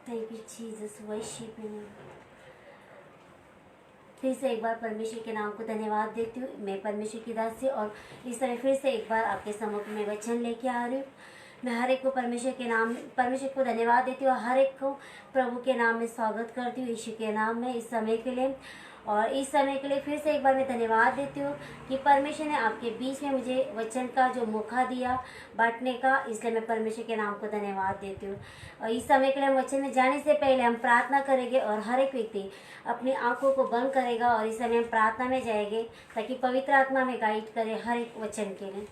Thank you Jesus, worship you. फिर से एक बार परमेश्वर के नाम को धन्यवाद देती हूँ। मैं परमेश्वर की दासी और इस तरह फिर से एक बार आपके सम्मुख में वचन लेके आ रही हूँ। मैं हर एक को परमेश्वर को धन्यवाद देती हूँ। हर एक को प्रभु के नाम में स्वागत करती हूँ, यीशु के नाम में इस समय के लिए। और इस समय के लिए फिर से एक बार मैं धन्यवाद देती हूँ कि परमेश्वर ने आपके बीच में मुझे वचन का जो मौका दिया बांटने का, इसलिए मैं परमेश्वर के नाम को धन्यवाद देती हूँ। और इस समय के लिए हम वचन में जाने से पहले हम प्रार्थना करेंगे और हर एक व्यक्ति अपनी आंखों को बंद करेगा और इस समय हम प्रार्थना में जाएंगे ताकि पवित्र आत्मा में गाइड करे हर एक वचन के लिए।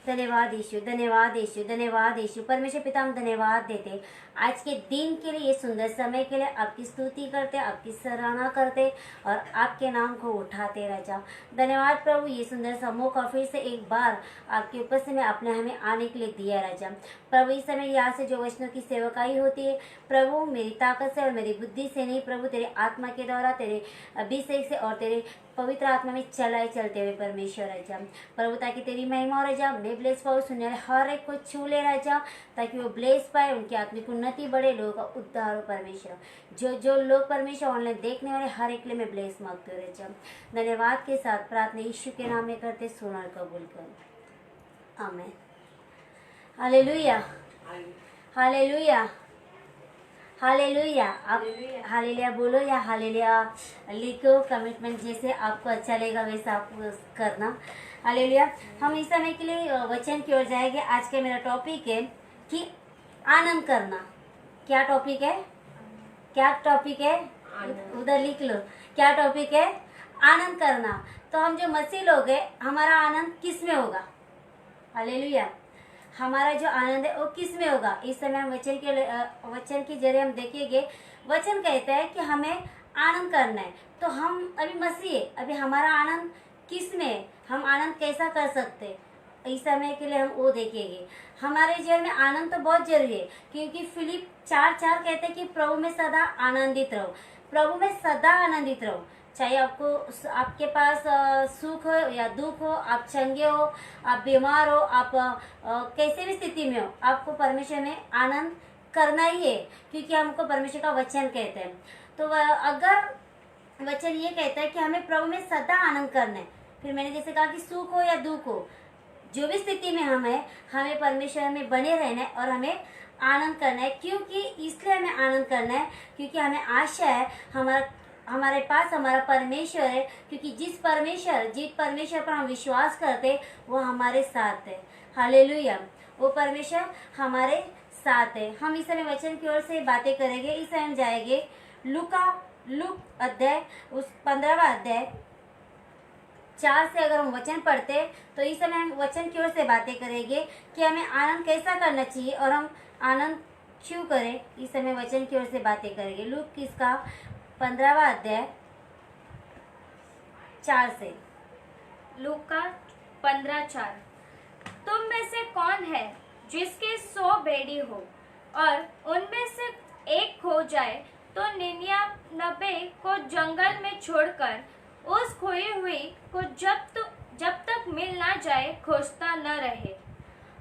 धन्यवाद यीशु, धन्यवाद यीशु, धन्यवाद यीशु। परमेश्वर पिता हम धन्यवाद देते आज के दिन के लिए, ये सुंदर समय के लिए आपकी स्तुति करते, आपकी सराहना करते और आपके नाम को उठाते राजा। धन्यवाद प्रभु, ये सुंदर सा मौका फिर से एक बार आपके उपस्थिति में आपने हमें आने के लिए दिया राजा। प्रभु इस समय यहाँ से जो वचनों की सेवकाई होती है प्रभु, मेरी ताकत से और मेरी बुद्धि से नहीं प्रभु, तेरे आत्मा के द्वारा, तेरे अभिषेक से और तेरे पवित्र आत्मा में चलाए चलते हुए परमेश्वर राजा। प्रभु ताकि तेरी महिमा हो राजा, मैं ब्लेस पाऊँ, सुनने हर एक को छू ले राजा, ताकि वो ब्लेस पाए, उनकी आत्मिक उन्नति बढ़े, लोगों का उद्धार हो परमेश्वर। जो लोग परमेश्वर ऑनलाइन देखने वाले हर एक के लिए मैं ब्लेस मांगते हो राजा। धन्यवाद के साथ प्रार्थना यीशु के नाम में करते, सुना और कबूल कर, आमीन। Hallelujah, hallelujah, hallelujah. आप हालेलुया बोलो या हालेलुया लिखो, कमिटमेंट जैसे आपको अच्छा लगेगा वैसा आप करना। हालेलुया। हम इस समय के लिए वचन की ओर जाएंगे। आज का मेरा टॉपिक है कि आनंद करना। क्या टॉपिक है? क्या टॉपिक है? उधर लिख लो। क्या टॉपिक है? आनंद करना। तो हम जो मसीह लोग हैं, हमारा आनंद किस में होगा? हालेलुया। हमारा जो आनंद है वो किस में होगा? इस समय हम वचन के जरिए हम देखेंगे। वचन कहता है कि हमें आनंद करना है। तो हम अभी मसीह है, अभी हमारा आनंद किस में है? हम आनंद कैसा कर सकते हैं? इस समय के लिए हम वो देखेंगे। हमारे जीवन में आनंद तो बहुत जरूरी है, क्योंकि फिलिप 4:4 कहते हैं कि प्रभु में सदा आनंदित रहो। प्रभु में सदा आनंदित रहो, चाहे आपके पास सुख हो या दुख हो, आप चंगे हो, आप बीमार हो, आप कैसे भी स्थिति में हो, आपको परमेश्वर में आनंद करना ही है, क्योंकि हमको परमेश्वर का वचन कहते हैं। तो अगर वचन ये कहता है कि हमें प्रभु में सदा आनंद करना है, फिर मैंने जैसे कहा कि सुख हो या दुख हो, जो भी स्थिति में हम है, हमें परमेश्वर में बने रहना है और हमें आनंद करना है। क्योंकि इसलिए हमें आनंद करना है क्योंकि हमें आशा है, हमारे पास हमारा परमेश्वर है, क्योंकि जिस परमेश्वर पर हम विश्वास करते वो हमारे साथ है। हालेलुया। वो परमेश्वर हमारे साथ है। हम इस समय वचन की ओर से बातें करेंगे। इस समय हम जाएंगे लूक अध्याय, उस 15वां अध्याय 4 से अगर हम वचन पढ़ते तो इस समय हम वचन की ओर से बातें करेंगे कि हमें आनंद कैसा करना चाहिए और हम आनंद क्यों करें। इस समय वचन की ओर से बातें करेंगे। लूक किसका 15वां अध्याय 4 से। लूक का 15:4। तुम में से कौन है जिसके 100 भेड़ी हो और उनमें से एक खो जाए तो 99 को जंगल में छोड़कर उस खोई हुई को जब तक मिल ना जाए खोजता न रहे,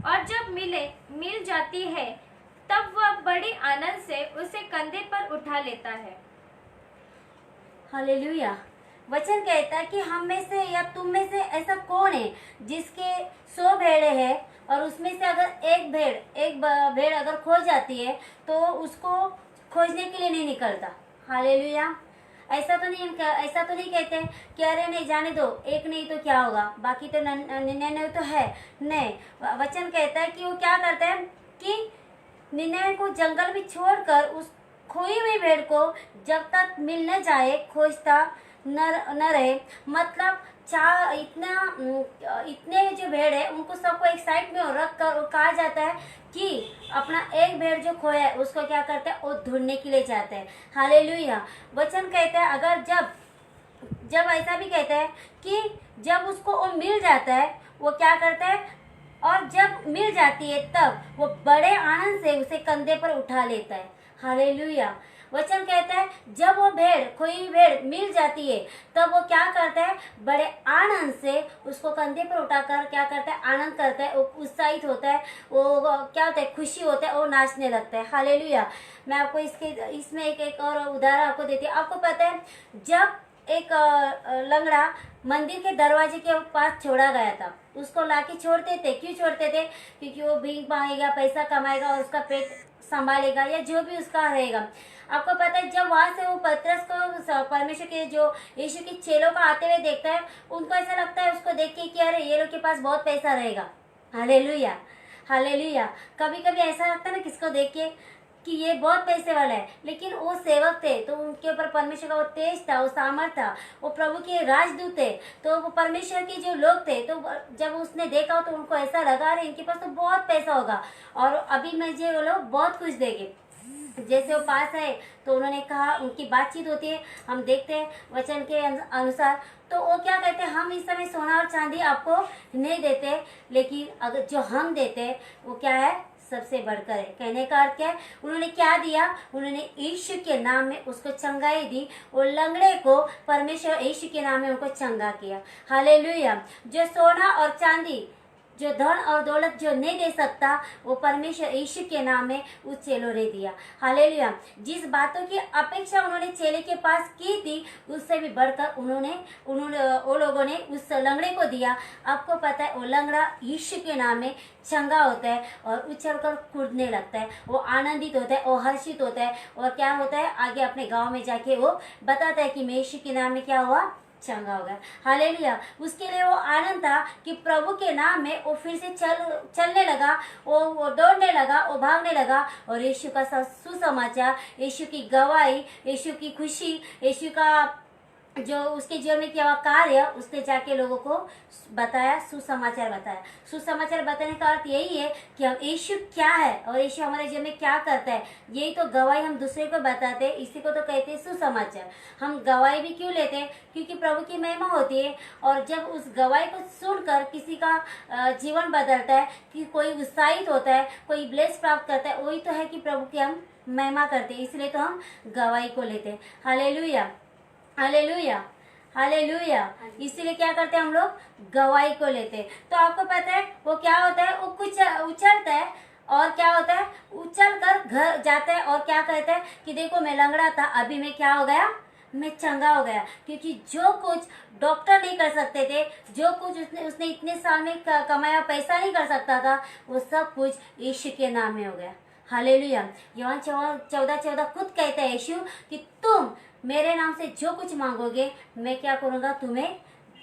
और जब मिल जाती है तब वह बड़ी आनंद से उसे कंधे पर उठा लेता है। हालेलुया। वचन कहता है कि हम में से या तुम में से ऐसा कौन है जिसके 100 भेड़े हैं और उसमें से अगर एक भेड़ अगर खो जाती है तो उसको खोजने के लिए नहीं निकलता। हालेलुया। ऐसा तो नहीं कहते कि अरे नहीं जाने दो, एक नहीं तो क्या होगा, बाकी तो 99 तो है। नहीं, वचन कहता है कि वो क्या करता है कि 99 को जंगल में छोड़कर उस खोई हुई भेड़ को जब तक मिल न जाए खोजता न रहे। मतलब इतने जो भेड़ है उनको सबको एक साइड में रख कर कहा जाता है कि अपना एक भेड़ जो खोया है उसको क्या करते हैं, वो ढूंढने के लिए जाते हैं। हालेलुया। वचन कहता है अगर जब ऐसा भी कहता है कि जब उसको वो मिल जाता है वो क्या करता है, और जब मिल जाती है तब वो बड़े आनंद से उसे कंधे पर उठा लेता है। हालेलुया। वचन कहता है जब वो भेड़, खोई हुई भेड़ मिल जाती है, तब वो क्या करता है, बड़े आनंद से उसको कंधे पर उठाकर क्या करता है, आनंद करता है, वो उत्साहित होता है, वो क्या होता है, खुशी होता है, वो नाचने लगता है। हालेलुया। मैं आपको इसमें एक और उदाहरण आपको देती हूँ। आपको पता है जब एक लंगड़ा मंदिर के दरवाजे के पास छोड़ा गया था, उसको लाके छोड़ते थे। क्यों छोड़ते थे? क्योंकि वो भीख मांगेगा, पैसा कमाएगा और उसका पेट संभालेगा या जो भी उसका रहेगा। आपको पता है जब वहां से वो पतरस को परमेश्वर के जो यीशु के चेलों को आते हुए देखता है, उनको ऐसा लगता है उसको देख के कि अरे ये लोग के पास बहुत पैसा रहेगा। Hallelujah, hallelujah. कभी कभी ऐसा लगता है ना किसको देख के कि ये बहुत पैसे वाला है, लेकिन वो सेवक थे तो उनके ऊपर परमेश्वर का वो तेज था, वो सामर्थ था, वो प्रभु के राजदूत थे। तो वो परमेश्वर के जो लोग थे, तो जब उसने देखा तो उनको ऐसा लगा रहे इनके पास तो बहुत पैसा होगा और अभी मुझे वो लोग बहुत कुछ देंगे। जैसे वो पास है तो उन्होंने कहा, उनकी बातचीत होती है, हम देखते हैं वचन के अनुसार। तो वो क्या कहते हैं, हम इस समय सोना और चांदी आपको नहीं देते, लेकिन अगर जो हम देते हैं वो क्या है, सबसे बढ़कर है। कहने का अर्थ क्या है, उन्होंने क्या दिया, उन्होंने यीशु के नाम में उसको चंगाई दी। वो लंगड़े को परमेश्वर यीशु के नाम में उनको चंगा किया। हालेलुया। जो सोना और चांदी, जो धन और दौलत जो नहीं दे सकता, वो परमेश्वर यीशु के नाम में उस चेलों ने दिया। हालेलुया। जिस बातों की अपेक्षा उन्होंने चेले के पास की थी, उससे भी बढ़कर उन्होंने वो लोगों ने उस लंगड़े को दिया। आपको पता है वो लंगड़ा यीशु के नाम में चंगा होता है और उछल कर कूदने लगता है, वो आनंदित होता है, वो हर्षित होता है और क्या होता है, आगे अपने गाँव में जाके वो बताता है कि मैं यीशु के नाम में क्या हुआ, चंगा हो गया। हालेलुया। उसके लिए वो आनंद था कि प्रभु के नाम में वो फिर से चलने लगा, वो दौड़ने लगा, वो भागने लगा और यीशु का सुसमाचार, यीशु की गवाही, यीशु की खुशी, यीशु का जो उसके जीवन में किया हुआ कार्य, उसने जाके लोगों को बताया, सुसमाचार बताया। सुसमाचार बताने का अर्थ यही है कि हम यीशु क्या है और यीशु हमारे जीवन में क्या करता है, यही तो गवाही हम दूसरे को बताते हैं। इसी को तो कहते हैं सुसमाचार। हम गवाही भी क्यों लेते हैं? क्योंकि प्रभु की महिमा होती है और जब उस गवाही को सुनकर किसी का जीवन बदलता है, कि कोई उत्साहित होता है, कोई ब्लेस प्राप्त करता है, वही तो है कि प्रभु की हम महिमा करते हैं। इसलिए तो हम गवाही को लेते हैं। Hallelujah, hallelujah, hallelujah. इसीलिए क्या करते हैं, हम लोग गवाही को लेते हैं। तो आपको पता है वो क्या होता है, वो कुछ उछलता है और क्या होता है, उछल कर घर जाता है और क्या कहता है कि देखो मैं लंगड़ा था, अभी मैं क्या हो गया, मैं चंगा हो गया। क्योंकि जो कुछ डॉक्टर नहीं कर सकते थे, जो कुछ उसने इतने साल में कमाया पैसा नहीं कर सकता था, वो सब कुछ यीशु के नाम में हो गया। हालेलुया। यूहन्ना 14:14 खुद कहता है यीशु कि तुम मेरे नाम से जो कुछ मांगोगे मैं क्या करूँगा, तुम्हें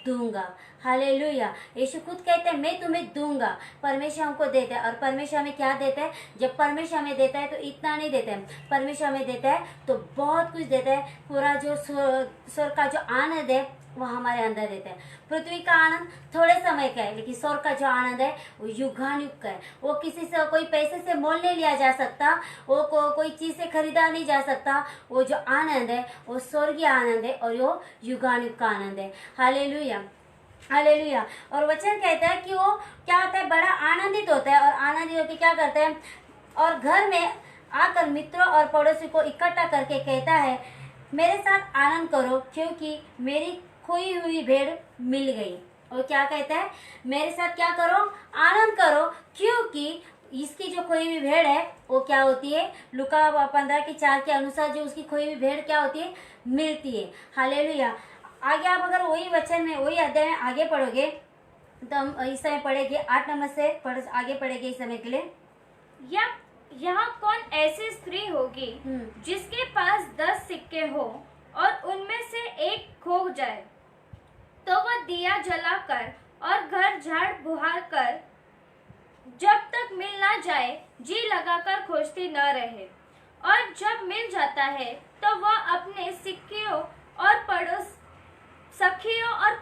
दूंगा। हालेलुया। यीशु खुद कहते हैं मैं तुम्हें दूंगा। परमेश्वर हमको देता है और परमेश्वर हमें क्या देता है, जब परमेश्वर हमें देता है तो इतना नहीं देता है, परमेश्वर हमें देता है तो बहुत कुछ देता है। पूरा जो स्वर्ग का जो आनंद है वो हमारे अंदर देता है। पृथ्वी का आनंद थोड़े समय का है, लेकिन स्वर्ग का जो आनंद है वो युगानुयुग का है। वो किसी से, कोई पैसे से मोल नहीं लिया जा सकता, वो कोई चीज से खरीदा नहीं जा सकता। वो जो आनंद है वो स्वर्गीय आनंद है और वो युगानुयुग का आनंद है। Hallelujah, hallelujah. और वचन कहता है कि वो क्या होता है, बड़ा आनंदित होता है और आनंदित होकर क्या करता है, और घर में आकर मित्रों और पड़ोसी को इकट्ठा करके कहता है मेरे साथ आनंद करो क्योंकि मेरी खोई हुई भेड़ मिल गई। और क्या कहता है, मेरे साथ क्या करो, आनंद करो क्योंकि इसकी जो खोई हुई भेड़ है वो क्या होती है, लुका 15:4 के अनुसार जो उसकी खोई हुई भेड़ क्या होती है, मिलती है। हालेलुया। आगे आप अगर वही वचन में, वही अध्याय में आगे पढ़ोगे तो हम इस समय पढ़ेंगे 8 नंबर से आगे पढ़ेंगे इस समय के लिए। या यहाँ कौन ऐसी स्त्री होगी जिसके पास 10 सिक्के हो और उनमें से एक खो जाए तो वह दिया जलाकर और घर झाड़ बुहार कर जब तक मिल ना जाए जी लगाकर खोजती न रहे, और जब मिल जाता है तो वह अपने सिक्कियों और सखियों और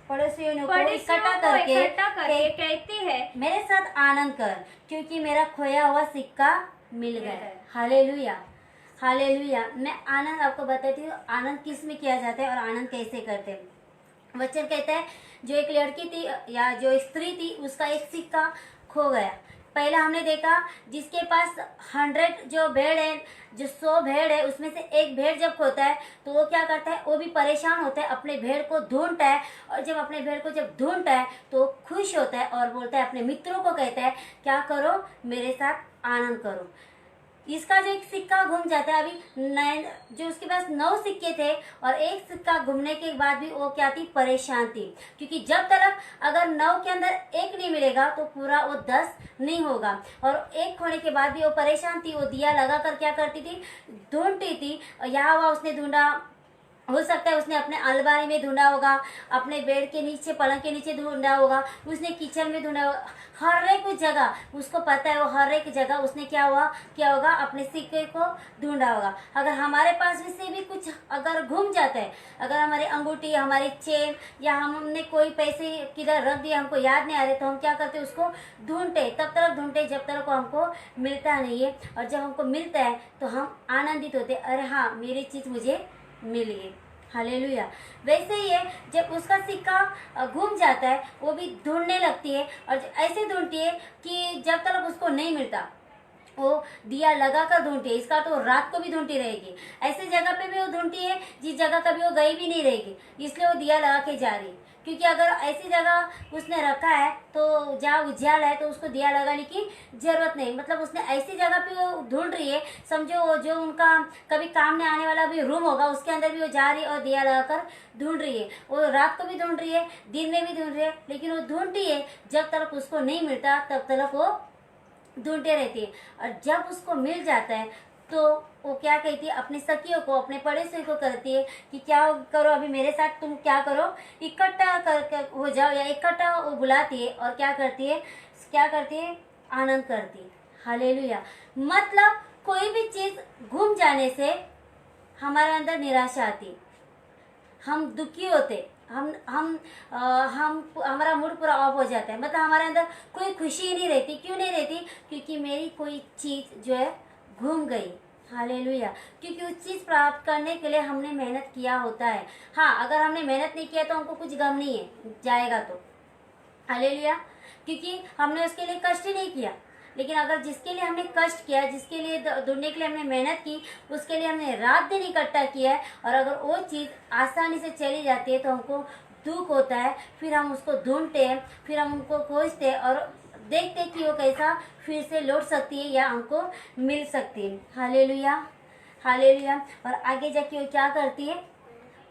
पड़ोसियों को इकट्ठा करके कहती है मेरे साथ आनंद कर क्योंकि मेरा खोया हुआ सिक्का मिल गया। Hallelujah, hallelujah. मैं आनंद आपको बताती हूँ, आनंद किस में किया जाता है और आनंद कैसे करते हैं। वचन कहता है जो एक लड़की थी या जो स्त्री थी उसका एक सिक्का खो गया। पहले हमने देखा जिसके पास 100 जो भेड़ है, जो 100 भेड़ है, उसमें से एक भेड़ जब खोता है तो वो क्या करता है, वो भी परेशान होता है, अपने भेड़ को ढूंढता है। और जब अपने भेड़ को जब ढूंढता है तो वो खुश होता है और बोलता है, अपने मित्रों को कहता है क्या करो, मेरे साथ आनंद करो। इसका जो एक सिक्का घूम जाता है, अभी 9 जो उसके पास 9 सिक्के थे और एक सिक्का घूमने के बाद भी वो क्या थी, परेशान थी। क्योंकि जब तक अगर 9 के अंदर एक नहीं मिलेगा तो पूरा वो 10 नहीं होगा। और एक खोने के बाद भी वो परेशान थी, वो दिया लगा कर क्या करती थी, ढूंढती थी। यहाँ वहाँ उसने ढूंढा, हो सकता है उसने अपने अलमारी में ढूंढा होगा, अपने बेड के नीचे, पलंग के नीचे ढूंढा होगा, उसने किचन में ढूंढा होगा, हर एक जगह उसको पता है, वो हर एक जगह उसने क्या होगा, अपने सिक्के को ढूंढा होगा। अगर हमारे पास भी से भी कुछ अगर घूम जाता है, अगर हमारी अंगूठी, हमारी चेन या हमने कोई पैसे किधर रख दिया, हमको याद नहीं आ रहे, तो हम क्या करते, उसको ढूंढते, तब तक ढूंढते जब तक हमको मिलता नहीं है। और जब हमको मिलता है तो हम आनंदित होते, अरे हाँ मेरी चीज़ मुझे मिल गई, हालेलुया। वैसे ही है, जब उसका सिक्का घूम जाता है वो भी ढूंढने लगती है, और ऐसे ढूंढती है कि जब तक उसको नहीं मिलता वो दिया लगा कर ढूंढती है। इसका तो रात को भी ढूंढती रहेगी, ऐसी जगह पे भी वो ढूंढती है जिस जगह कभी वो गई भी नहीं रहेगी, इसलिए वो दिया लगा के जा रही है। क्योंकि अगर ऐसी जगह उसने रखा है तो जहाँ उज्याल है तो उसको दिया लगाने की जरूरत नहीं, मतलब उसने ऐसी जगह पे वो ढूंढ रही है, समझो वो जो उनका कभी काम में आने वाला भी रूम होगा उसके अंदर भी वो जा रही है और दिया लगाकर ढूंढ रही है। वो रात को भी ढूंढ रही है, दिन में भी ढूंढ रही है, लेकिन वो ढूंढती है, जब तक उसको नहीं मिलता तब तक वो ढूंढते रहती है। और जब उसको मिल जाता है तो वो क्या कहती है, अपने सखियों को, अपने पड़ोसियों को करती है कि क्या करो, अभी मेरे साथ तुम क्या करो, इकट्ठा कर हो जाओ, या इकट्ठा वो बुलाती है और क्या करती है, आनंद करती है, हालेलुया। मतलब कोई भी चीज घूम जाने से हमारे अंदर निराशा आती, हम दुखी होते, हम हमारा मूड पूरा ऑफ हो जाता है, मतलब हमारे अंदर कोई खुशी ही नहीं रहती। क्यों नहीं रहती? क्योंकि मेरी कोई चीज जो है घूम गई, हालेलुया। क्योंकि उस चीज प्राप्त करने के लिए हमने मेहनत किया होता है। हाँ, अगर हमने मेहनत नहीं किया तो हमको कुछ गम नहीं है, जाएगा तो, हालेलुया, क्योंकि हमने उसके लिए कष्ट ही नहीं किया। लेकिन अगर जिसके लिए हमने कष्ट किया, जिसके लिए ढूंढने के लिए हमने मेहनत की, उसके लिए हमने रात दिन इकट्ठा किया है, और अगर वो चीज़ आसानी से चली जाती है तो हमको दुख होता है। फिर हम उसको ढूंढते हैं, फिर हम उनको खोजते हैं और देखते हैं कि वो कैसा फिर से लौट सकती है या हमको मिल सकती है, हालेलुया, हालेलुया। और आगे जाके वो क्या करती है,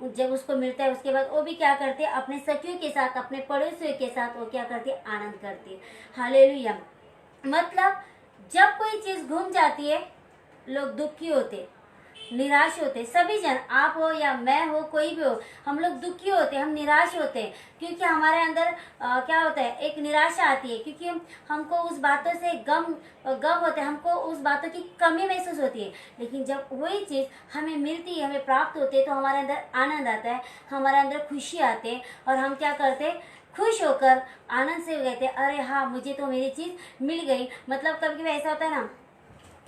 जब उसको मिलता है उसके बाद वो भी क्या करती है, अपने सखियों के साथ, अपने पड़ोसियों के साथ वो क्या करती है, आनंद करती है, हालेलुया। मतलब जब कोई चीज घूम जाती है लोग दुखी होते, निराश होते, सभी जन, आप हो या मैं हो, कोई भी हो, हम लोग दुखी होते, हम निराश होते हैं। क्योंकि हमारे अंदर क्या होता है, एक निराशा आती है, क्योंकि हमको उस बातों से गम होता है, हमको उस बातों की कमी महसूस होती है। लेकिन जब वही चीज़ हमें मिलती है, हमें प्राप्त होती है, तो हमारे अंदर आनंद आता है, हमारे अंदर खुशी आती है, और हम क्या करते हैं, खुश होकर आनंद से कहते हैं, अरे हाँ मुझे तो मेरी चीज़ मिल गई। मतलब कभी कभी ऐसा होता है ना,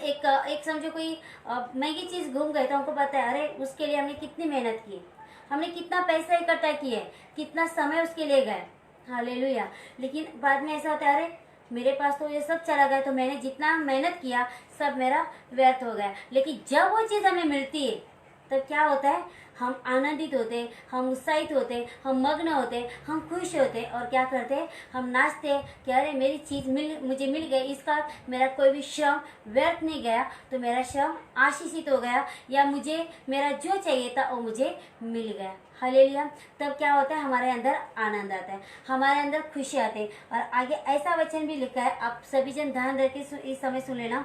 एक समझो कोई महंगी चीज़ घूम गए तो हमको पता है, अरे उसके लिए हमने कितनी मेहनत की, हमने कितना पैसा इकट्ठा किया, कितना समय उसके लिए गए, हालेलुया। लेकिन बाद में ऐसा होता है, अरे मेरे पास तो ये सब चला गया, तो मैंने जितना मेहनत किया सब मेरा व्यर्थ हो गया। लेकिन जब वो चीज़ हमें मिलती है तब क्या होता है, हम आनंदित होते, हम उत्साहित होते, हम मग्न होते, हम खुश होते, और क्या करते, हम नाचते कि अरे मेरी चीज़ मुझे मिल गई, इसका मेरा कोई भी श्रम व्यर्थ नहीं गया, तो मेरा श्रम आशीषित हो गया, या मुझे मेरा जो चाहिए था वो मुझे मिल गया, हालेलुया। तब क्या होता है, हमारे अंदर आनंद आता है, हमारे अंदर खुशी आती है। और आगे ऐसा वचन भी लिखा है, आप सभी जन ध्यान रख के इस समय सुन लेना।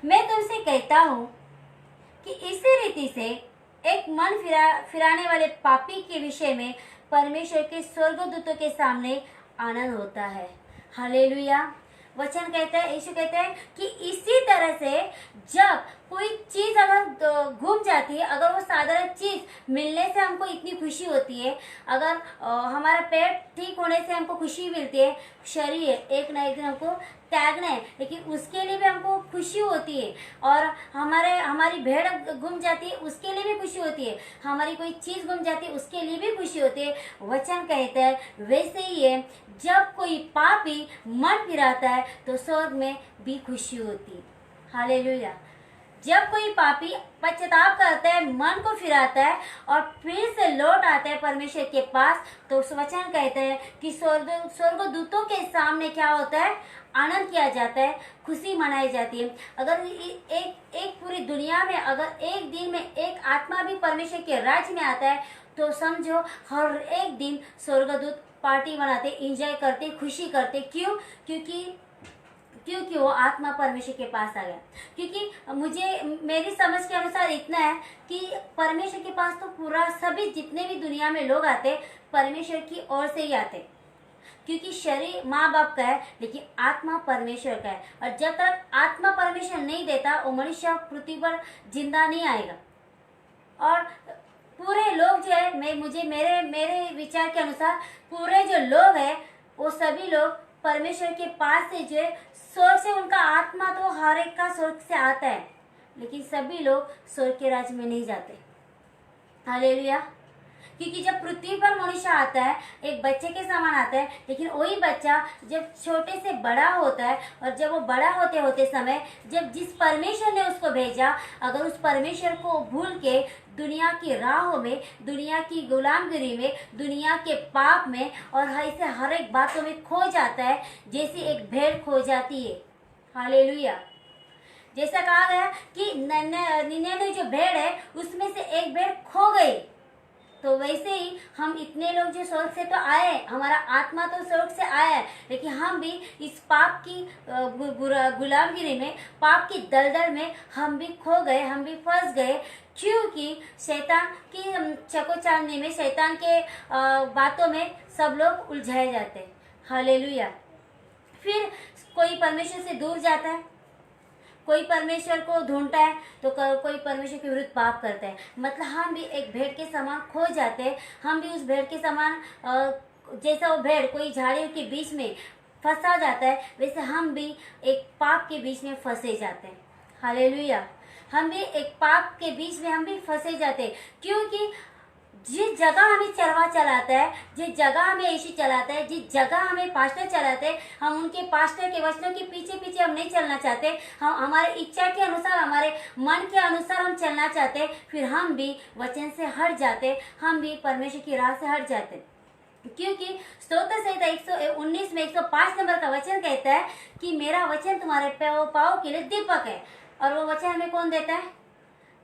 मैं तुमसे कहता हूँ कि इसी रीति से एक मन फिराने वाले पापी के विषय में परमेश्वर के स्वर्गदूतों के सामने आनंद होता है, हालेलुया। वचन कहता है, यीशु कहता है कि इसी तरह से जब कोई चीज अगर घूम जाती है, अगर वो साधारण चीज मिलने से हमको इतनी खुशी होती है, अगर हमारा पेट ठीक होने से हमको खुशी मिलती है, शरीर एक ना एक दिन हमको त्यागना है लेकिन उसके लिए भी हमको खुशी होती है, और हमारी भेड़ गुम जाती है उसके लिए भी खुशी होती है, हमारी कोई चीज गुम जाती है उसके लिए भी खुशी होती है। वचन कहता है वैसे ही है, जब कोई पापी मन फिराता है तो स्वर्ग में भी खुशी होती है। हालेलुया। जब कोई पापी पश्चाताप करता है, मन को फिराता है और फिर से लौट आता है परमेश्वर के पास, तो उस वचन कहते हैं कि स्वर्गदूतों के सामने क्या होता है, आनंद किया जाता है, खुशी मनाई जाती है। अगर एक पूरी दुनिया में अगर एक दिन में एक आत्मा भी परमेश्वर के राज्य में आता है तो समझो हर एक दिन स्वर्गदूत पार्टी मनाते, एंजॉय करते, खुशी करते। क्यों? क्योंकि वो आत्मा परमेश्वर के पास आ गया। क्योंकि मेरी समझ के अनुसार इतना है कि परमेश्वर के पास तो पूरा सभी जितने भी दुनिया में लोग आते परमेश्वर की ओर से ही आते, क्योंकि शरीर माँ बाप का है लेकिन आत्मा परमेश्वर का है, और जब तक आत्मा परमेश्वर नहीं देता वो मनुष्य पृथ्वी पर जिंदा नहीं आएगा। और पूरे लोग जो है मेरे विचार के अनुसार पूरे जो लोग हैं वो सभी लोग परमेश्वर के पास से जो है स्वर्ग से, उनका आत्मा तो हर एक का स्वर्ग से आता है लेकिन सभी लोग स्वर्ग के राज्य में नहीं जाते। हालेलुया। क्योंकि जब पृथ्वी पर मनुष्य आता है एक बच्चे के समान आता है, लेकिन वही बच्चा जब छोटे से बड़ा होता है और जब वो बड़ा होते होते समय जब जिस परमेश्वर ने उसको भेजा, अगर उस परमेश्वर को भूल के दुनिया की राहों में, दुनिया की गुलामगिरी में, दुनिया के पाप में और ऐसे हर एक बातों में खो जाता है, जैसे एक भेड़ खो जाती है। हालेलुया। जैसा कहा गया कि 99 जो भेड़ है उसमें से एक भेड़ खो गई, तो वैसे ही हम इतने लोग जो स्वर्ग से तो आए, हमारा आत्मा तो स्वर्ग से आया है, लेकिन हम भी इस पाप की गुलामगिरी में, पाप की दलदल में हम भी खो गए, हम भी फंस गए। क्योंकि शैतान की चकोचांदी में, शैतान के बातों में सब लोग उलझाए जाते हैं। हालेलुया। फिर कोई परमेश्वर से दूर जाता है, कोई परमेश्वर को ढूंढता है तो कोई परमेश्वर के विरुद्ध पाप करता है। मतलब हम भी एक भेड़ के समान खो जाते हैं, हम भी उस भेड़ के समान, जैसा वो भेड़ कोई झाड़ियों के बीच में फंसा जाता है वैसे हम भी एक पाप के बीच में फंसे जाते हैं। हालेलुया। हम भी एक पाप के बीच में हम भी फंसे जाते हैं, क्योंकि जिस जगह हमें चरवा चलाता है, जिस जगह हमें यीशु चलाता है, जिस जगह हमें पास्टर चलाते हैं, हम उनके पास्टर के वचनों के पीछे पीछे हम नहीं चलना चाहते, हम हमारे इच्छा के अनुसार, हमारे मन के अनुसार हम चलना चाहते, फिर हम भी वचन से हट जाते, हम भी परमेश्वर की राह से हट जाते। क्योंकि स्तोत्र संहिता 119 में 105 नंबर का वचन कहता है कि मेरा वचन तुम्हारे पाँव के लिए दीपक है, और वो वचन हमें कौन देता है?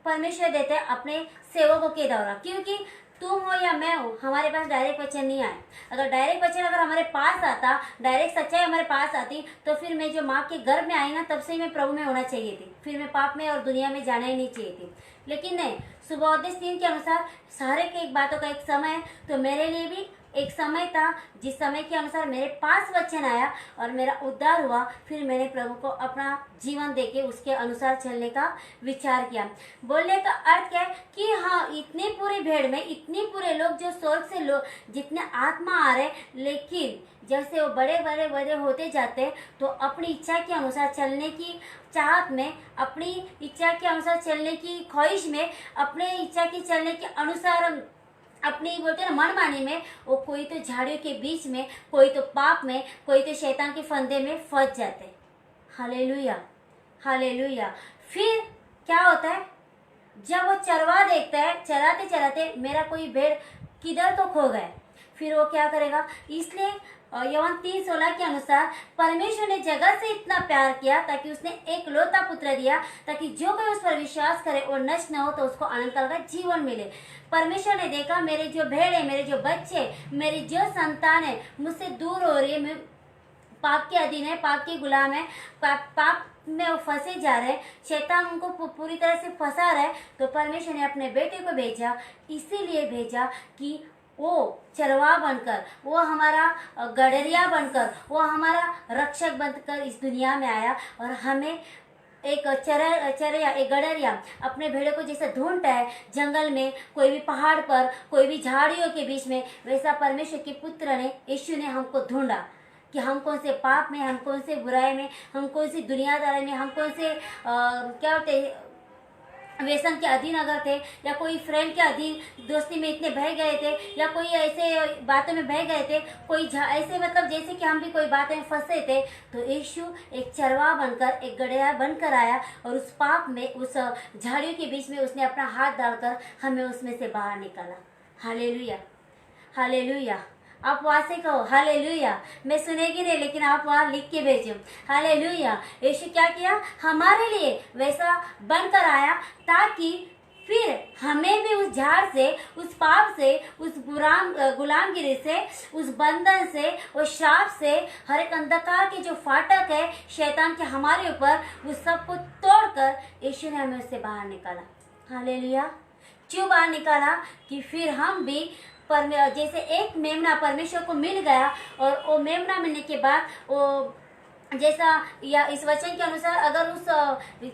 परमेश्वर देता है अपने सेवकों के द्वारा। क्योंकि तुम हो या मैं हो, हमारे पास डायरेक्ट वचन नहीं आए। अगर डायरेक्ट वचन अगर हमारे पास आता, डायरेक्ट सच्चाई हमारे पास आती, तो फिर मैं जो माँ के गर्भ में आई ना, तब से मैं प्रभु में होना चाहिए थी, फिर मैं पाप में और दुनिया में जाना ही नहीं चाहिए थी। लेकिन नहीं, सुबोधेश 3 के अनुसार सारे के एक बातों का एक समय है, तो मेरे लिए भी एक समय था जिस समय के अनुसार मेरे पास वचन आया और मेरा उद्धार हुआ। फिर मैंने प्रभु को अपना जीवन देके उसके अनुसार चलने का विचार किया। बोलने का अर्थ क्या है कि हाँ, इतने पूरे भीड़ में इतने पूरे लोग जो स्वर्ग से लोग जितने आत्मा आ रहे, लेकिन जैसे वो बड़े होते जाते तो अपनी इच्छा के अनुसार चलने की चाहत में, अपनी इच्छा के अनुसार चलने की ख्वाहिश में, अपने इच्छा की चलने के अनुसार अपनी बोलते ना मनमानी में, वो कोई तो झाड़ियों के बीच में, कोई तो पाप में, कोई तो शैतान के फंदे में फंस जाते। Hallelujah, hallelujah. फिर क्या होता है, जब वो चरवा देखता है, चराते चराते मेरा कोई भेड़ किधर तो खो गए, फिर वो क्या करेगा? इसलिए यूहन्ना 3:16 के अनुसार परमेश्वर ने जगत से इतना प्यार किया ताकि उसने एक लौता पुत्र दिया, ताकि जो कोई उस पर विश्वास करे और नष्ट न हो तो उसको अनंत काल का जीवन मिले। परमेश्वर ने देखा मेरे जो भेड़ है, मेरे जो बच्चे, मेरी जो संतान है मुझसे दूर हो रही है, मैं पाप के अधीन है, पाप के गुलाम है, पाप में वो फंसे जा रहे, शैतान उनको पूरी तरह से फंसा रहा है। तो परमेश्वर ने अपने बेटे को भेजा, इसीलिए भेजा कि वो चरवा बनकर, वो हमारा गडरिया बनकर, वो हमारा रक्षक बनकर इस दुनिया में आया और हमें एक चरैया एक गडरिया अपने भेड़ों को जैसे ढूंढता है जंगल में, कोई भी पहाड़ पर, कोई भी झाड़ियों के बीच में, वैसा परमेश्वर के पुत्र ने, यीशु ने हमको ढूंढा कि हम कौन से पाप में, हम कौन से बुराई में, हम कौन सी दुनियादारी में, हम कौन से क्या होते व्यसन के अधीन अगर थे, या कोई फ्रेंड के अधीन दोस्ती में इतने बह गए थे, या कोई ऐसे बातों में बह गए थे, कोई ऐसे मतलब जैसे कि हम भी कोई बातें में फंसे थे। तो यीशु एक चरवाहा बनकर, एक गड़िया बनकर आया और उस पाप में, उस झाड़ियों के बीच में उसने अपना हाथ डालकर हमें उसमें से बाहर निकाला। Hallelujah, hallelujah. आप वहाँ से कहो हालेलुया। मैं सुनेगी नहीं, लेकिन आप वहाँ लिख के भेजो हालेलुया। यीशु क्या किया? हमारे लिए वैसा बनकर आया ताकि फिर हमें भी उस झाड़ से, उस पाप से, उस गुलामगिरी से, उस बंधन से, उस श्राप से, हर एक अंधकार के जो फाटक है शैतान के हमारे ऊपर, उस सब को तोड़कर यीशु ने हमें उससे बाहर निकाला। हालेलुया। क्यों बाहर निकाला? कि फिर हम भी जैसे एक मेमना परमेश्वर को मिल गया, और वो मेमना मिलने के बाद वो जैसा, या इस वचन के अनुसार अगर उस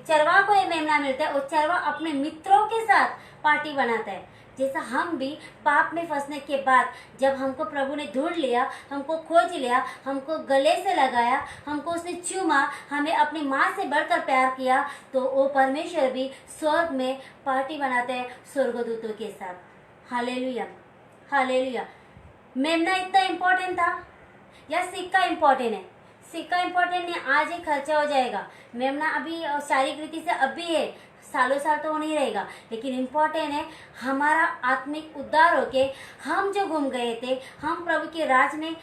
चरवा को ये मेमना मिलता है, वो चरवा अपने मित्रों के साथ पार्टी बनाता है। जैसा हम भी पाप में फंसने के बाद जब हमको प्रभु ने ढूंढ लिया, हमको खोज लिया, हमको गले से लगाया, हमको उसने चूमा, हमें अपनी माँ से बढ़कर प्यार किया, तो वो परमेश्वर भी स्वर्ग में पार्टी बनाते हैं स्वर्गदूतों के साथ। Hallelujah, hallelujah. मेमना इतना इम्पोर्टेंट था या सिक्का इम्पोर्टेंट है? सिक्का इम्पोर्टेंट नहीं, आज ही खर्चा हो जाएगा। मेमना अभी शारीरिक रीति से अभी है, सालों साल तो वो नहीं रहेगा, लेकिन इम्पोर्टेंट है हमारा आत्मिक उद्धार होके हम जो गुम गए थे, हम प्रभु के राज में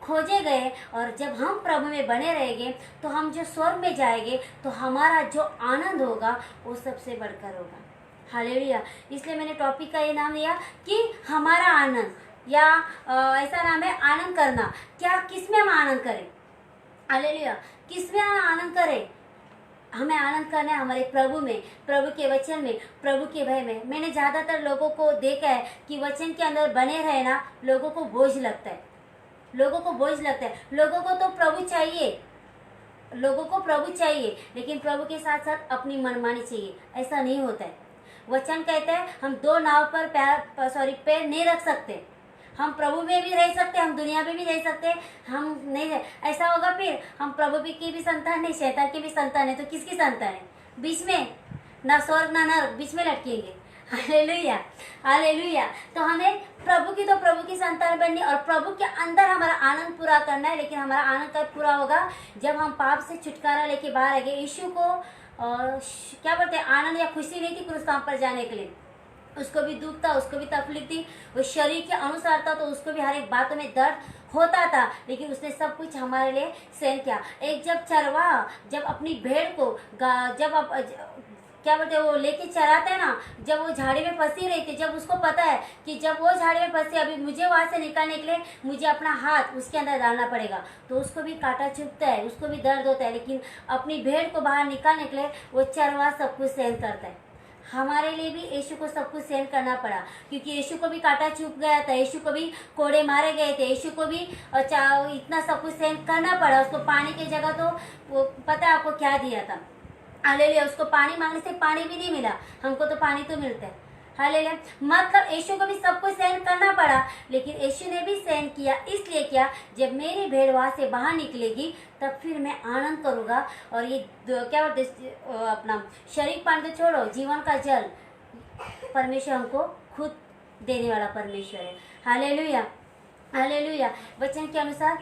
खोजे गए, और जब हम प्रभु में बने रहेंगे तो हम जो स्वर्ग में जाएंगे तो हमारा जो आनंद होगा वो सबसे बढ़कर होगा। हालेलुया। इसलिए मैंने टॉपिक का ये नाम लिया कि हमारा आनंद, या ऐसा नाम है आनंद करना। क्या, किसमें हम आनंद करें? हालेलुया। किसमें हम आनंद करें? हमें आनंद करना है हमारे प्रभु में, प्रभु के वचन में, प्रभु के भय में। मैंने ज़्यादातर लोगों को देखा है कि वचन के अंदर बने रहना लोगों को बोझ लगता है, लोगों को बोझ लगता है। लोगों को तो प्रभु चाहिए, लोगों को प्रभु चाहिए, लेकिन प्रभु के साथ साथ अपनी मनमानी चाहिए। ऐसा नहीं होता है। वचन कहता है हम दो नाव पर पैर नहीं रख सकते। हम प्रभु में भी रह सकते, हम दुनिया में भी रह सकते, हम नहीं रह। ऐसा होगा फिर हम प्रभु की भी संतान नहीं, शैतान की भी संतान है, तो किसकी संतान है? बीच में ना स्वर्ग ना नरक, बीच में लटकेंगे। Hallelujah, hallelujah. तो हमें प्रभु की संतान बननी और प्रभु के अंदर हमारा आनंद पूरा करना है। लेकिन हमारा आनंद कब पूरा होगा? जब हम पाप से छुटकारा लेके बाहर आएंगे। यीशु को क्या बोलते हैं, आनंद या खुशी नहीं थी क्रूस काम पर जाने के लिए। उसको भी दुख था, उसको भी तकलीफ थी, वो शरीर के अनुसार था, तो उसको भी हर एक बातों में दर्द होता था, लेकिन उसने सब कुछ हमारे लिए सहन किया। एक जब चरवाहा जब अपनी भेड़ को क्या बोलते हैं वो लेके चराते हैं ना, जब वो झाड़ी में फंसी रही थी, जब उसको पता है कि जब वो झाड़ी में फंसी, अभी मुझे वहां से निकालने के लिए मुझे अपना हाथ उसके अंदर डालना पड़ेगा, तो उसको भी कांटा चुभता है, उसको भी दर्द होता है, लेकिन अपनी भेड़ को बाहर निकालने के लिए वो चरवाहा सब कुछ सहन करता है। हमारे लिए भी यीशु को सब कुछ सहन करना पड़ा, क्योंकि यीशु को भी कांटा चुभ गया था, यीशु को भी कोड़े मारे गए थे, यीशु को भी इतना सब कुछ सहन करना पड़ा। उसको पानी की जगह तो वो पता है आपको क्या दिया था? हालेलुया। उसको पानी मांगने से पानी भी नहीं मिला, हमको तो पानी तो मिलता है। हालेलुया। मतलब यीशु को भी सब कुछ सहन करना पड़ा, लेकिन यीशु ने भी सहन किया। इसलिए क्या, जब मेरी भेड़ वहां से बाहर निकलेगी तब फिर मैं आनंद करूंगा। और ये क्या बोलते अपना शरीर पानी तो छोड़ो, जीवन का जल परमेश्वर हमको खुद देने वाला परमेश्वर है। Hallelujah, hallelujah. वचन के अनुसार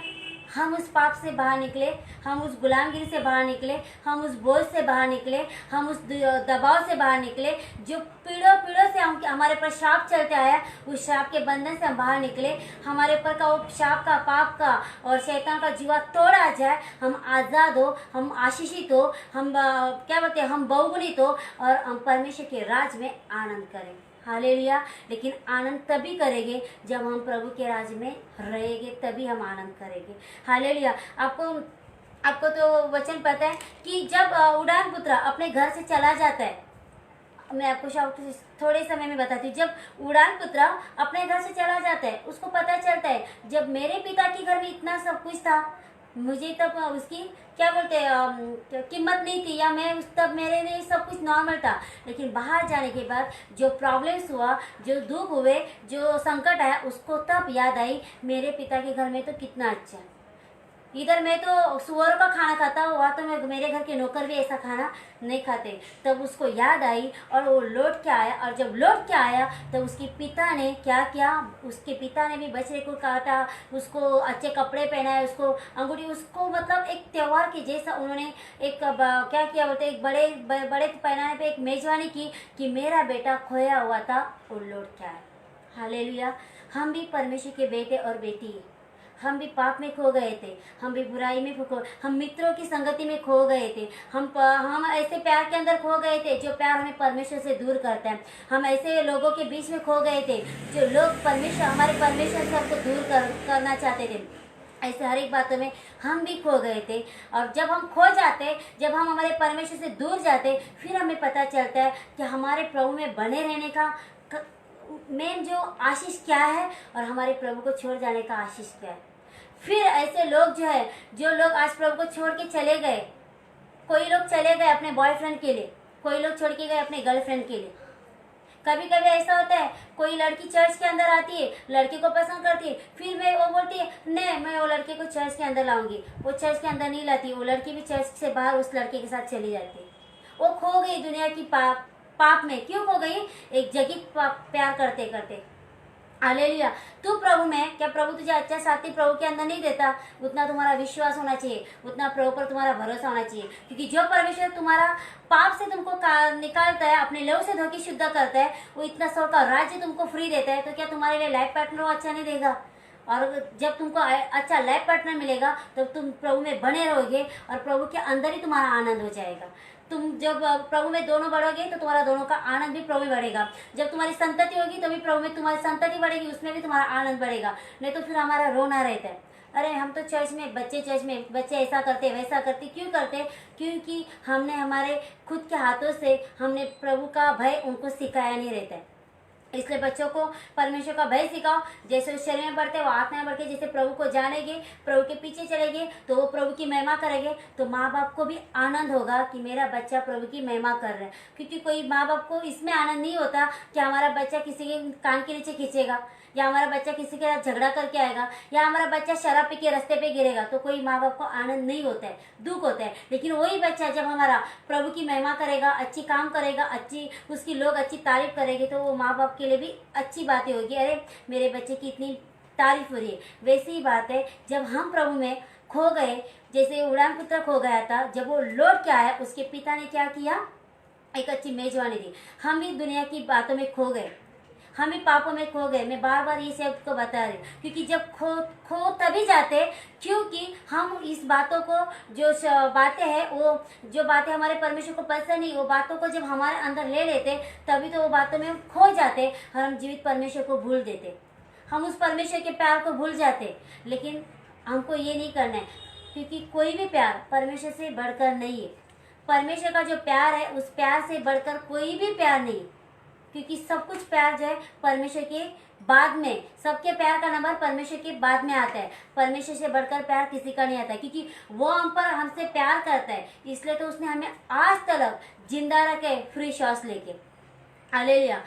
हम उस पाप से बाहर निकले, हम उस गुलामगिरी से बाहर निकले, हम उस बोझ से बाहर निकले, हम उस दबाव से बाहर निकले, जो पीढ़ों से हमारे पर श्राप चलते आया, उस श्राप के बंधन से हम बाहर निकले। हमारे पर का वो श्राप का, पाप का और शैतान का जुआ तोड़ा जाए, हम आज़ाद हो, हम आशीषित हो, हम क्या बोलते हैं, हम बहुगुणित हो, और हम परमेश्वर के राज में आनंद करें। हालेलुया। लेकिन आनंद तभी करेंगे जब हम प्रभु के राज में रहेंगे, तभी हम आनंद करेंगे। हालेलुया। आपको तो वचन पता है कि जब उड़ान पुत्र अपने घर से चला जाता है, मैं आपको थोड़े समय में बताती हूँ। जब उड़ान पुत्र अपने घर से चला जाता है, उसको पता चलता है जब मेरे पिता के घर में इतना सब कुछ था, मुझे तब उसकी क्या बोलते हैं कीमत नहीं थी, या मैं उस तब मेरे लिए सब कुछ नॉर्मल था। लेकिन बाहर जाने के बाद जो प्रॉब्लम्स हुआ, जो दुख हुए, जो संकट आया, उसको तब याद आई मेरे पिता के घर में तो कितना अच्छा है। इधर मैं तो सुअरों का खाना खाता हूँ, वहाँ तो मैं मेरे घर के नौकर भी ऐसा खाना नहीं खाते। तब उसको याद आई और वो लौट के आया, और जब लौट के आया तब उसके पिता ने क्या किया, उसके पिता ने भी बछड़े को काटा, उसको अच्छे कपड़े पहनाए, उसको अंगूठी, उसको मतलब एक त्योहार के जैसा उन्होंने एक क्या किया बोलते, एक बड़े बड़े पैमाने पे एक मेजबानी की कि मेरा बेटा खोया हुआ था वो लौट के आया। हालेलुया। हम भी परमेश्वर के बेटे और बेटी हैं। हम भी पाप में खो गए थे, हम भी बुराई में खो, हम मित्रों की संगति में खो गए थे, हम ऐसे प्यार के अंदर खो गए थे जो प्यार हमें परमेश्वर से दूर करता है। हम ऐसे लोगों के बीच में खो गए थे जो लोग हमारे परमेश्वर से हमको दूर करना चाहते थे। ऐसे हर एक बातों में हम भी खो गए थे। और जब हम खो जाते, जब हम हमारे परमेश्वर से दूर जाते, फिर हमें पता चलता है कि हमारे प्रभु में बने रहने का मेन जो आशीष क्या है और हमारे प्रभु को छोड़ जाने का आशीष क्या है। फिर ऐसे लोग जो लोग आज प्रभु को छोड़ के चले गए, कोई लोग चले गए अपने बॉयफ्रेंड के लिए, कोई लोग छोड़ के गए अपने गर्लफ्रेंड के लिए। कभी कभी ऐसा होता है, कोई लड़की चर्च के अंदर आती है, लड़के को पसंद करती है, फिर वो बोलती है नहीं मैं वो लड़के को चर्च के अंदर लाऊंगी, वो चर्च के अंदर नहीं लाती, वो लड़की भी चर्च से बाहर उस लड़के के साथ चली जाती है। वो खो गई दुनिया की पाप में। क्यों खो गई? एक जगह प्यार करते करते। हालेलुया। तू प्रभु में, क्या प्रभु तुझे अच्छा साथी प्रभु के अंदर नहीं देता? उतना तुम्हारा विश्वास होना चाहिए, उतना प्रभु पर तुम्हारा भरोसा होना चाहिए। क्योंकि जो परमेश्वर तुम्हारा पाप से तुमको निकालता है, अपने लहू से धो के शुद्ध करता है, वो इतना सौ का राज्य तुमको फ्री देता है, तो क्या तुम्हारे लिए लाइफ पार्टनर अच्छा नहीं देगा? और जब तुमको अच्छा लाइफ पार्टनर मिलेगा तब तुम प्रभु में बने रहोगे और प्रभु के अंदर ही तुम्हारा आनंद हो जाएगा। तुम जब प्रभु में दोनों बढ़ोगे तो तुम्हारा दोनों का आनंद भी प्रभु में बढ़ेगा। जब तुम्हारी संतति होगी तो भी प्रभु में तुम्हारी संतति बढ़ेगी, उसमें भी तुम्हारा आनंद बढ़ेगा। नहीं तो फिर हमारा रोना रहता है, अरे हम तो चर्च में बच्चे ऐसा करते वैसा करते। क्यों करते? क्योंकि हमने हमारे खुद के हाथों से हमने प्रभु का भय उनको सिखाया नहीं रहता है। इसलिए बच्चों को परमेश्वर का भय सिखाओ। जैसे उस शरीर में बढ़ते वो आत्मा में बढ़ के जैसे प्रभु को जानेंगे, प्रभु के पीछे चलेंगे तो वो प्रभु की महिमा करेंगे, तो माँ बाप को भी आनंद होगा कि मेरा बच्चा प्रभु की महिमा कर रहा है। क्योंकि कोई माँ बाप को इसमें आनंद नहीं होता कि हमारा बच्चा किसी के कान के नीचे खींचेगा, या हमारा बच्चा किसी के साथ झगड़ा करके आएगा, या हमारा बच्चा शराब पी के रास्ते पे गिरेगा, तो कोई माँ बाप को आनंद नहीं होता है, दुख होता है। लेकिन वही बच्चा जब हमारा प्रभु की महिमा करेगा, अच्छी काम करेगा, अच्छी उसकी लोग अच्छी तारीफ करेंगे, तो वो माँ बाप के लिए भी अच्छी बातें होगी, अरे मेरे बच्चे की इतनी तारीफ हो रही है। वैसी ही बात है, जब हम प्रभु में खो गए, जैसे उड़ान पुत्र खो गया था, जब वो लौट के आया उसके पिता ने क्या किया? एक अच्छी मेजबानी दी। हम भी दुनिया की बातों में खो गए, हम भी पापों में खो गए। मैं बार बार ये सब को बता रही हूँ क्योंकि जब खो तभी जाते, क्योंकि हम इस बातों को जो बातें हैं, वो जो बातें हमारे परमेश्वर को पसंद नहीं, वो बातों को जब हमारे अंदर ले लेते तभी तो वो बातों में हम खो जाते और हम जीवित परमेश्वर को भूल देते, हम उस परमेश्वर के प्यार को भूल जाते। लेकिन हमको ये नहीं करना है, क्योंकि कोई भी प्यार परमेश्वर से बढ़कर नहीं है। परमेश्वर का जो प्यार है उस प्यार से बढ़कर कोई भी प्यार नहीं, क्योंकि सब कुछ प्यार जो है परमेश्वर के बाद में, सबके प्यार का नंबर परमेश्वर के बाद में आता है। परमेश्वर से बढ़कर प्यार किसी का नहीं आता, क्योंकि वो हमसे प्यार करता है, इसलिए तो उसने हमें आज तक जिंदा रखे फ्री श्वास लेके। हालेलुया।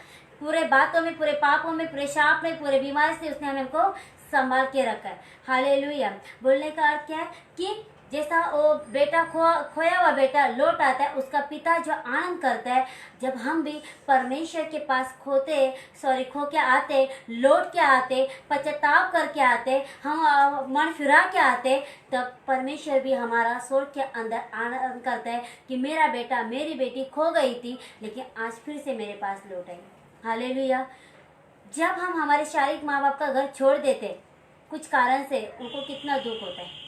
पूरे बातों में, पूरे पापों में, पूरे शाप में, पूरे बीमारी से उसने हमको संभाल के रखा है। हालेलुया। बोलने का अर्थ क्या है कि जैसा वो बेटा खोया हुआ बेटा लौट आता है, उसका पिता जो आनंद करता है, जब हम भी परमेश्वर के पास खो के आते, लौट के आते, पश्चाताप करके आते, हम मन फिरा के आते, तब परमेश्वर भी हमारा स्वर्ग के अंदर आनंद करता है कि मेरा बेटा मेरी बेटी खो गई थी लेकिन आज फिर से मेरे पास लौट आई। हालेलुया। जब हम हमारे शारीरिक माँ बाप का घर छोड़ देते कुछ कारण से, उनको कितना दुख होता है,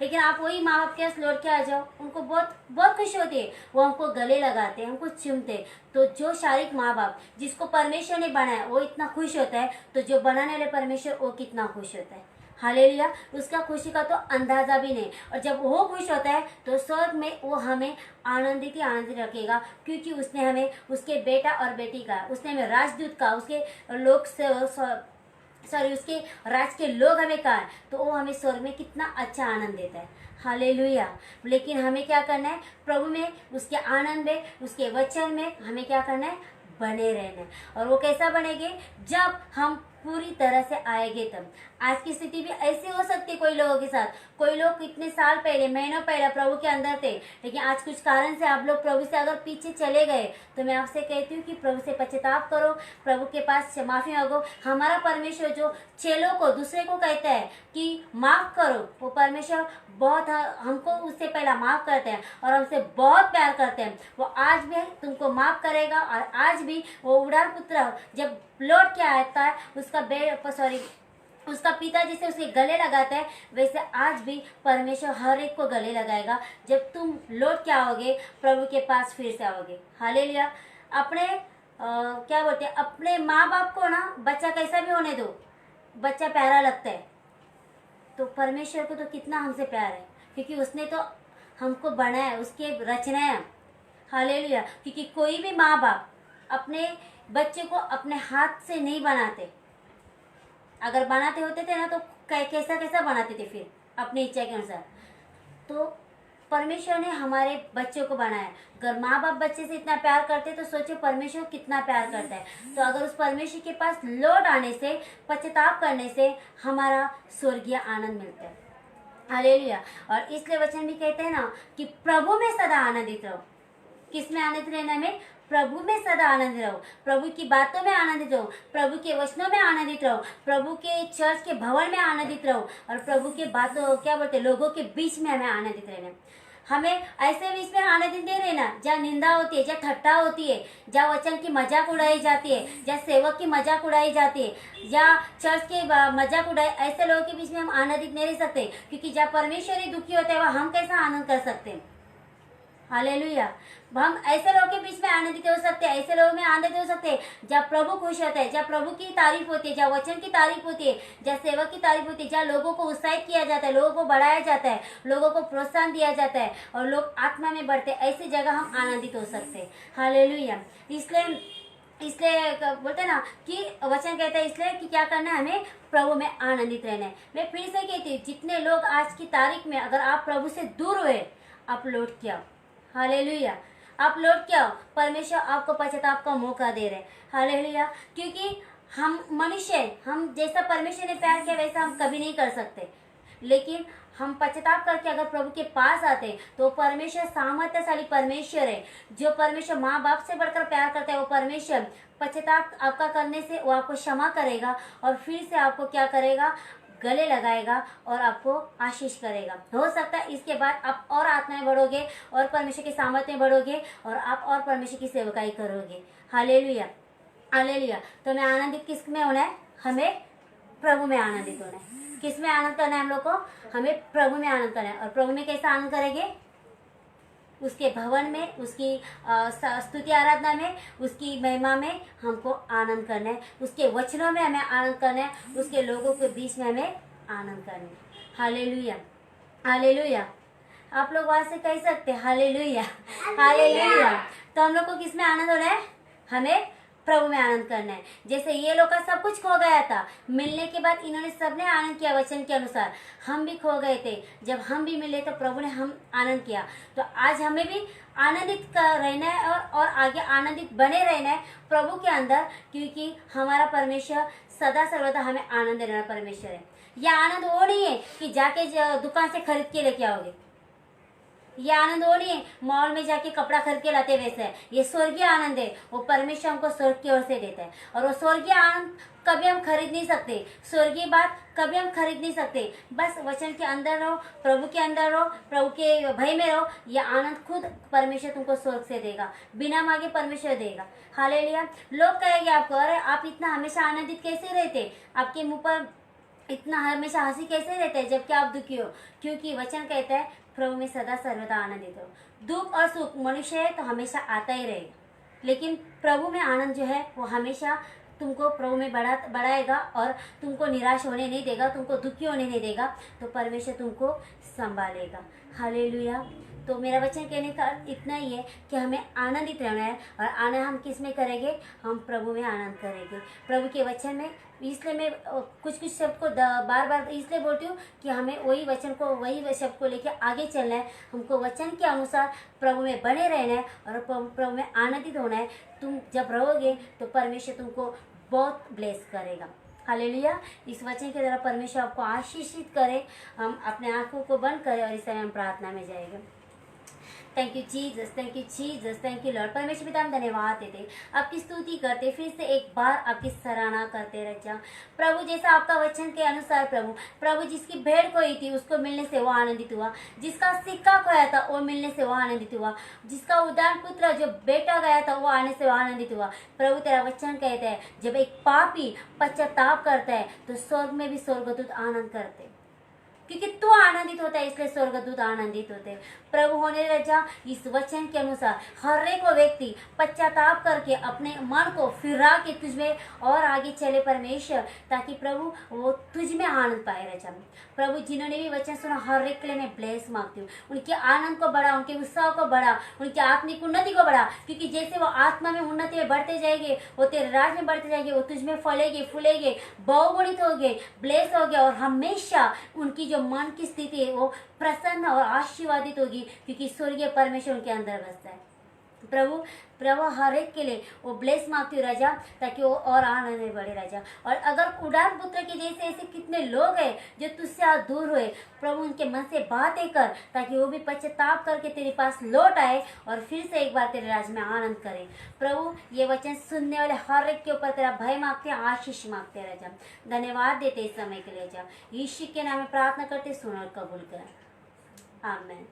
लेकिन आप वही माँ बाप के पास लौट के आ जाओ, उनको बहुत बहुत खुशी होती है, वो हमको गले लगाते, हमको चूमते। तो जो शारीरिक माँ बाप जिसको परमेश्वर ने बनाया वो इतना खुश होता है, तो जो बनाने वाले परमेश्वर वो कितना खुश होता है। हालेलुया। उसका खुशी का तो अंदाजा भी नहीं। और जब वो खुश होता है तो स्वर्ग में वो हमें आनंदित ही आनंदित रखेगा, क्योंकि उसने हमें उसके बेटा और बेटी का, उसने हमें राजदूत का, उसके लोक सॉरी उसके राज के लोग हमें कहा है, तो वो हमें स्वर्ग में कितना अच्छा आनंद देता है। हालेलुया। लेकिन हमें क्या करना है, प्रभु में, उसके आनंद में, उसके वचन में हमें क्या करना है, बने रहना है। और वो कैसा बनेंगे, जब हम पूरी तरह से आएंगे तब। आज की स्थिति भी ऐसी हो सकती है कोई लोगों के साथ। कोई लोग कितने साल पहले, महीनों पहले प्रभु के अंदर थे, लेकिन आज कुछ कारण से आप लोग प्रभु से अगर पीछे चले गए, तो मैं आपसे कहती हूँ कि प्रभु से पश्चाताप करो, प्रभु के पास माफी मांगो। हमारा परमेश्वर जो चेलों को, दूसरे को कहता है कि माफ करो, वो परमेश्वर बहुत हमको उससे पहला माफ करते हैं और हमसे बहुत प्यार करते हैं। वो आज भी तुमको माफ करेगा। और आज भी वो उड़ार पुत्र जब लौट के आता है, उसका पिता जिसे उसके गले लगाता है, वैसे आज भी परमेश्वर हर एक को गले लगाएगा जब तुम लौट के आओगे, प्रभु के पास फिर से आओगे। हालेलुया। अपने क्या बोलते हैं, अपने माँ बाप को ना, बच्चा कैसा भी होने दो, बच्चा प्यारा लगता है। तो परमेश्वर को तो कितना हमसे प्यार है, क्योंकि उसने तो हमको बनाया, उसके रचना है। हालेलुया। क्योंकि कोई भी माँ बाप अपने बच्चे को अपने हाथ से नहीं बनाते। अगर बनाते होते थे ना, तो कैसा कैसा बनाते थे फिर अपनी इच्छा के अनुसार। तो परमेश्वर ने हमारे बच्चों को बनाया। अगर माँ बाप बच्चे से इतना प्यार करते, तो सोचो परमेश्वर कितना प्यार करता है। तो अगर उस परमेश्वर के पास लौट आने से, पश्चाताप करने से हमारा स्वर्गीय आनंद मिलता है। हालेलुया। और इसलिए वचन भी कहते हैं ना कि प्रभु में सदा आनंदित रहो। किस में आनंदित रहना में, प्रभु में सदा आनंदित रहो, प्रभु की बातों में आनंदित रहो, प्रभु के वचनों में आनंदित रहो, प्रभु के चर्च के भवन में आनंदित रहो, और प्रभु के बातों, क्या बोलते हैं, लोगों के बीच में हमें आनंदित रहना। हमें ऐसे बीच में आनंदित नहीं रहना जहाँ निंदा होती है, जहाँ ठट्टा होती है, जहाँ वचन की मजाक उड़ाई जाती है, जहाँ सेवक की मजाक उड़ाई जाती है, जहाँ चर्च की मजाक उड़ाई, ऐसे लोगों के बीच में हम आनंदित नहीं रह सकते। क्योंकि जहाँ परमेश्वर ही दुखी होता है, वह हम कैसा आनंद कर सकते हैं। हालेलुया। हम ऐसे लोगों के बीच में आनंदित हो सकते हैं, ऐसे लोगों में आनंदित हो सकते हैं जहाँ प्रभु खुश होता है, जहाँ प्रभु की तारीफ होती है, जहाँ वचन की तारीफ होती है, जहाँ सेवक की तारीफ होती है, जहाँ लोगों को उत्साहित किया जाता है, लोगों को बढ़ाया जाता है, लोगों को प्रोत्साहन दिया जाता है और लोग आत्मा में बढ़ते हैं। ऐसी जगह हम आनंदित हो सकते हैं। हालेलुया। इसलिए बोलते हैं ना कि वचन कहता है, इसलिए कि क्या करना है, हमें प्रभु में आनंदित रहना है। मैं फिर से कहती हूँ, जितने लोग आज की तारीख में, अगर आप प्रभु से दूर हुए, आप लौट के आओ। हालेलुया। आप लौट के आओ। परमेश्वर आपको पश्चाताप का मौका दे रहे। हालेलुया। क्योंकि हम मनुष्य हैं, हम जैसा परमेश्वर ने प्यार किया वैसा हम कभी नहीं कर सकते, लेकिन हम पश्चाताप करके अगर प्रभु के पास आते, तो परमेश्वर सामर्थ्यशाली परमेश्वर है। जो परमेश्वर माँ बाप से बढ़कर प्यार करता है, वो परमेश्वर पश्चाताप आपका करने से वो आपको क्षमा करेगा और फिर से आपको क्या करेगा, गले लगाएगा और आपको आशीष करेगा। हो सकता है इसके बाद आप और आत्मा में बढ़ोगे और परमेश्वर के सामर्थ्य में बढ़ोगे और आप और परमेश्वर की सेवकाई करोगे। हालेलुया। हालेलुया। तो हमें आनंदित किस में होना है, हमें प्रभु में आनंदित होना है। किस में आनंद करना है हम लोग को, हमें प्रभु में आनंद करना है। और प्रभु में कैसा आनंद करेंगे, उसके भवन में, उसकी स्तुति आराधना में, उसकी महिमा में हमको आनंद करना है, उसके वचनों में हमें आनंद करना है, उसके लोगों के बीच में हमें आनंद करना है। हालेलुया। हालेलुया। आप लोग वहां से कह सकते हैं हालेलुया। हालेलुया। तो हम लोग को किस में आनंद होना है, हमें प्रभु में आनंद करना है। जैसे ये लोग का सब कुछ खो गया था, मिलने के बाद इन्होंने सबने आनंद किया वचन के अनुसार। हम भी खो गए थे, जब हम भी मिले तो प्रभु ने हम आनंद किया। तो आज हमें भी आनंदित रहना है और आगे आनंदित बने रहना है प्रभु के अंदर, क्योंकि हमारा परमेश्वर सदा सर्वदा हमें आनंद देने वाला परमेश्वर है। यह आनंद वो नहीं है कि जाके दुकान से खरीद के लेके आओगे, ये आनंद वो नहीं है मॉल में जाके कपड़ा खरीद के लाते वैसे है। ये स्वर्गीय आनंद है, वो परमेश्वर हमको स्वर्ग की ओर से देता है। और वो स्वर्गीय आनंद कभी हम खरीद नहीं सकते, स्वर्गीय बात कभी हम खरीद नहीं सकते। बस वचन के अंदर रहो, प्रभु के अंदर रहो, प्रभु के भय में रहो, ये आनंद खुद परमेश्वर तुमको स्वर्ग से देगा, बिना मांगे परमेश्वर देगा। हालेलुया। लोग कहेंगे आपको, अरे आप इतना हमेशा आनंदित कैसे रहते, आपके मुंह पर इतना हमेशा हंसी कैसे रहते हैं जबकि आप दुखी हो। क्योंकि वचन कहता है प्रभु में सदा सर्वदा आनंदित हो। दुख और सुख मनुष्य है तो हमेशा आता ही रहेगा, लेकिन प्रभु में आनंद जो है वो हमेशा तुमको प्रभु में बढ़ाएगा और तुमको निराश होने नहीं देगा, तुमको दुखी होने नहीं देगा। तो परमेश्वर तुमको संभालेगा। हालेलुया। तो मेरा वचन कहने का इतना ही है कि हमें आनंदित रहना है। और आनंद हम किस में करेंगे? हम प्रभु में आनंद करेंगे, प्रभु के वचन में। इसलिए मैं कुछ शब्द को बार बार इसलिए बोलती हूँ कि हमें वही वचन को, वही शब्द को लेकर आगे चलना है। हमको वचन के अनुसार प्रभु में बने रहना है और प्रभु में आनंदित होना है। तुम जब रहोगे तो परमेश्वर तुमको बहुत ब्लेस करेगा। हालेलुया। इस वचन के द्वारा परमेश्वर आपको आशीषित करे। हम अपने आंखों को बंद करें और इस समय हम प्रार्थना में जाएंगे। Thank you Jesus, thank you Jesus, thank you Lord. परमेश्वर पिता हम धन्यवाद देते, आपकी स्तुति करते, फिर से एक बार आपकी सराहना करते रह जा प्रभु। जैसा आपका वचन के अनुसार प्रभु जिसकी भेड़ खोई थी उसको मिलने से वो आनंदित हुआ, जिसका सिक्का खोया था वो मिलने से वो आनंदित हुआ, जिसका उदान पुत्र जो बेटा गया था वो आने से वो आनंदित हुआ। प्रभु तेरा वचन कहता है जब एक पापी पश्चाताप करता है तो स्वर्ग में भी स्वर्गदूत आनंद करते, क्योंकि तू आनंदित होता है इसलिए स्वर्गदूत आनंदित होते हैं। प्रभु होने रजा इस वचन के अनुसार हर एक व्यक्ति पश्चाताप करके अपने मन को फिरा के तुझ में और आगे चले परमेश्वर, ताकि प्रभु वो तुझ में आनंद पाए रजा। प्रभु जिन्होंने भी वचन सुना हर एक के लिए मैं ब्लेस मांगती हूँ, उनके आनंद को बढ़ा, उनके उत्साह को बढ़ा, उनकी आत्मिक उन्नति को बढ़ा, क्योंकि जैसे वो आत्मा में उन्नति में बढ़ते जाएंगे वो तेरे राज में बढ़ते जाएंगे, वो तुझ में फलेंगे, फूलेंगे, बहुगुणित होंगे, ब्लेस होंगे और हमेशा उनकी जो मन की स्थिति है वो प्रसन्न और आशीर्वादित होगी, क्योंकि स्वर्गीय परमेश्वर उनके अंदर बसता है। प्रभु हर एक के लिए वो ब्लेस मांगती हूँ राजा, ताकि वो और आनंद में बढ़े राजा। और अगर उड़ान पुत्र के जैसे ऐसे कितने लोग हैं जो तुझसे आज दूर हुए, प्रभु उनके मन से बातें कर, ताकि वो भी पश्चाताप करके तेरे पास लौट आए और फिर से एक बार तेरे राज में आनंद करें। प्रभु ये वचन सुनने वाले हर एक के ऊपर तेरा भय मांगते हैं, आशीष मांगते हैं राजा। धन्यवाद देते इस समय के लिए राजा, यीशु के नाम में प्रार्थना करते, सुन और कबूल कर, आमीन।